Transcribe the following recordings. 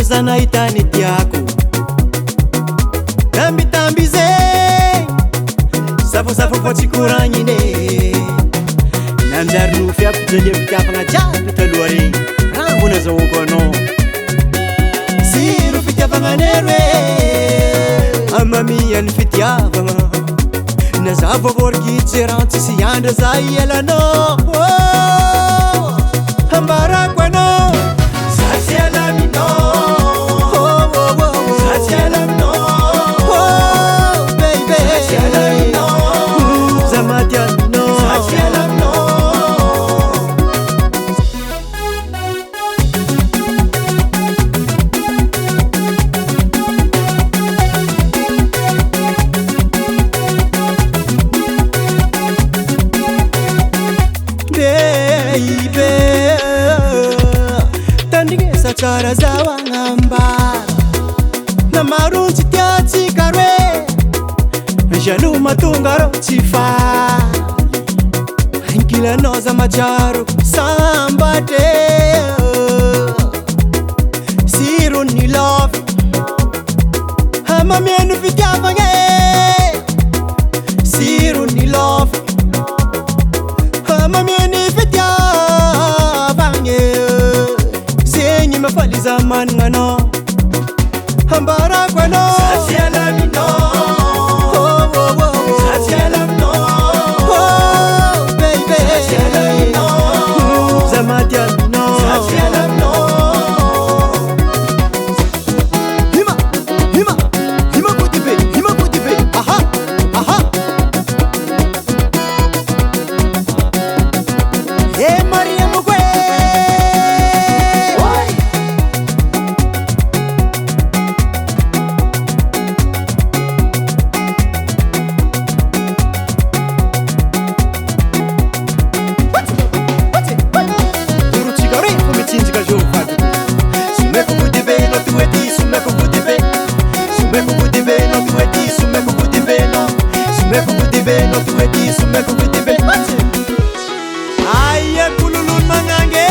Zanaitany tiako tambitamby zay safosafo fa tsy koragnine nanjary no fiampijany fitiavagna jiaby taloha regny raha mbona zahoako anao siro fitiavagnanero e amamiany fitiavagna na za vovorikitsy raha tsisy andra za ialanao ambarako anao satsy alaminao Cara zawa ngamba na marunzi tiazi karwe jalo matungaro chifa Ankila noza macharo sambate Siro ni love Hama mienu fitiavange Siro ni love Hama mienu fitiavange Zenyi mafali zaman ngano Hambara kwano Sati alamino Sati alamino Baby Sati alamino Zamati alamino Sati alamino Hima kutipe Aha Hey Maria Mugwe Aye kululun mangange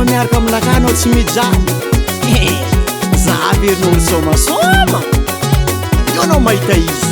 Miarka mlakano tsy mijany za verina olo soma io anao mahita izy